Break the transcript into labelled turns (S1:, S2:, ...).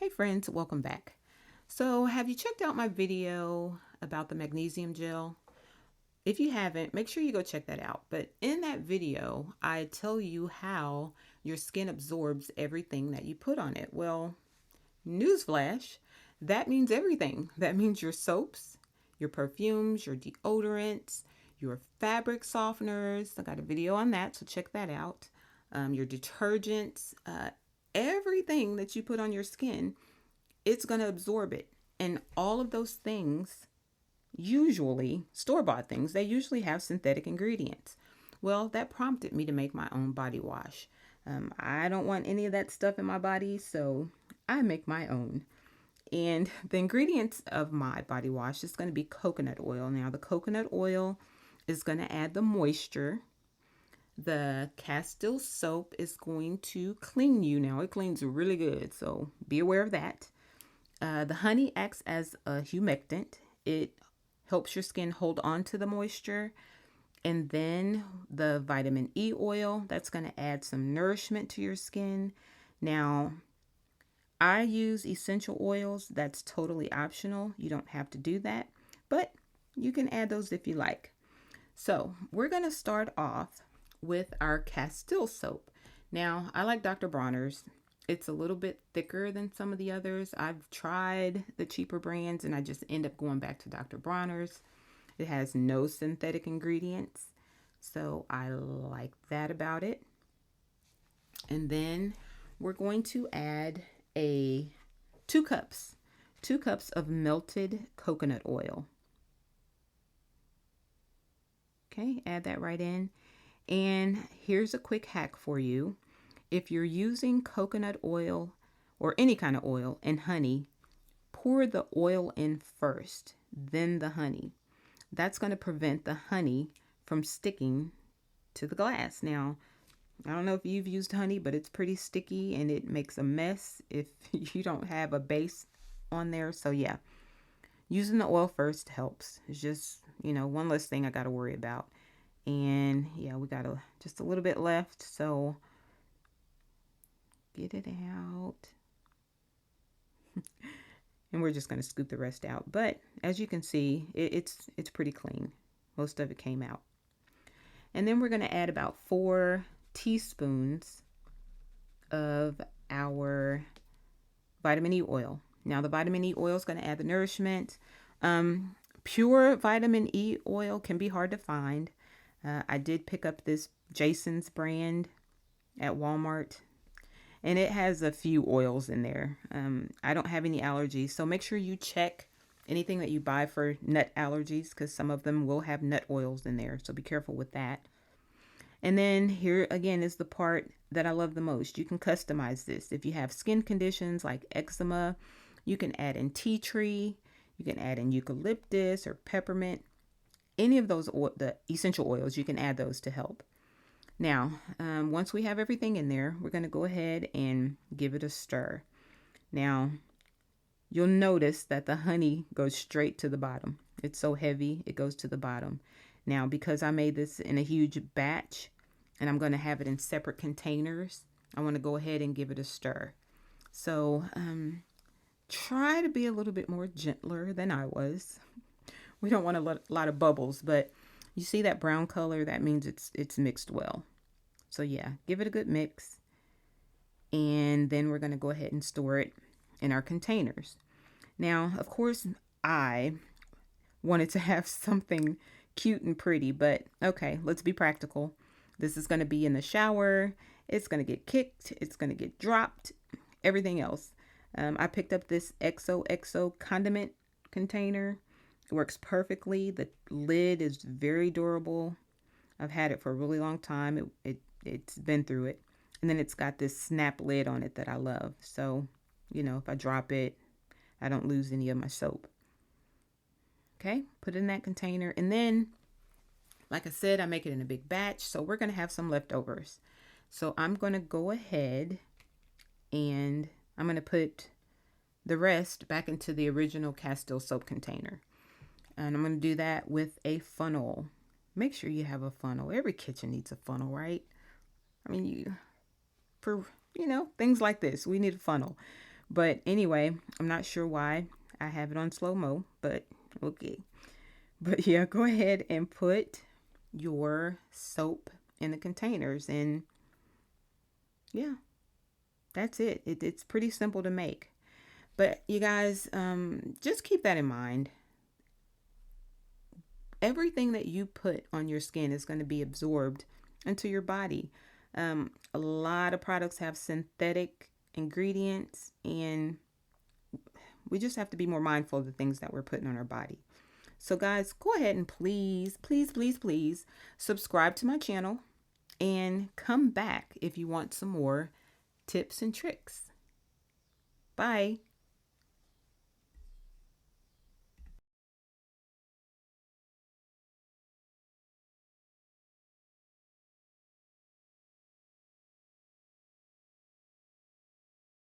S1: Hey friends, welcome back. So have you checked out my video about the magnesium gel? If you haven't, make sure you go check that out. But in that video, I tell you how your skin absorbs everything that you put on it. Well, newsflash, that means everything. That means your soaps, your perfumes, your deodorants, your fabric softeners. I got a video on that, so check that out. Your detergents, everything that you put on your skin, it's going to absorb it. And all of those things, usually store-bought things, they usually have synthetic ingredients. Well, that prompted me to make my own body wash. I don't want any of that stuff in my body, so I make my own. And the ingredients of my body wash is going to be coconut oil. Now, the coconut oil is going to add the moisture. The Castile soap is going to clean you. Now, it cleans really good, so be aware of that. The honey acts as a humectant. It helps your skin hold on to the moisture. And then the vitamin E oil, that's going to add some nourishment to your skin. Now, I use essential oils. That's totally optional. You don't have to do that, but you can add those if you like. So we're going to start off with our Castile soap. Now, I like Dr. Bronner's. It's a little bit thicker than some of the others. I've tried the cheaper brands and I just end up going back to Dr. Bronner's. It has no synthetic ingredients, so I like that about it. And then we're going to add a 2 cups of melted coconut oil. Okay, add that right in. And here's a quick hack for you. If you're using coconut oil or any kind of oil and honey, pour the oil in first, then the honey. That's going to prevent the honey from sticking to the glass. Now, I don't know if you've used honey, but it's pretty sticky and it makes a mess if you don't have a base on there. So yeah, using the oil first helps. It's just, one less thing I got to worry about. And yeah, we got just a little bit left. So get it out. And we're just going to scoop the rest out. But as you can see, it's pretty clean. Most of it came out. And then we're going to add about 4 teaspoons of our vitamin E oil. Now, the vitamin E oil is going to add the nourishment. Pure vitamin E oil can be hard to find. I did pick up this Jason's brand at Walmart, and it has a few oils in there. I don't have any allergies, so make sure you check anything that you buy for nut allergies, because some of them will have nut oils in there, so be careful with that. And then here again is the part that I love the most. You can customize this. If you have skin conditions like eczema, you can add in tea tree, you can add in eucalyptus or peppermint. Any of those, the essential oils, you can add those to help. Now, once we have everything in there, we're going to go ahead and give it a stir. Now, you'll notice that the honey goes straight to the bottom. It's so heavy, it goes to the bottom. Now, because I made this in a huge batch and I'm going to have it in separate containers, I want to go ahead and give it a stir. So, try to be a little bit more gentler than I was. We don't want a lot of bubbles, but you see that brown color? That means it's mixed well. So yeah, give it a good mix. And then we're going to go ahead and store it in our containers. Now, of course, I wanted to have something cute and pretty, but okay, let's be practical. This is going to be in the shower. It's going to get kicked. It's going to get dropped. Everything else. I picked up this XOXO condiment container. It works perfectly. The lid is very durable. I've had it for a really long time. It's been through it. And then it's got this snap lid on it that I love. So, if I drop it, I don't lose any of my soap. Okay, put it in that container. And then, like I said, I make it in a big batch. So we're going to have some leftovers. So I'm going to go ahead and I'm going to put the rest back into the original Castile soap container. And I'm going to do that with a funnel. Make sure you have a funnel. Every kitchen needs a funnel, right? I mean, for things like this, we need a funnel. But anyway, I'm not sure why I have it on slow-mo, but okay. But yeah, go ahead and put your soap in the containers, and yeah, that's it. It's pretty simple to make. But you guys, just keep that in mind. Everything that you put on your skin is going to be absorbed into your body. A lot of products have synthetic ingredients, and we just have to be more mindful of the things that we're putting on our body. So guys, go ahead and please, please, please, please subscribe to my channel and come back if you want some more tips and tricks. Bye.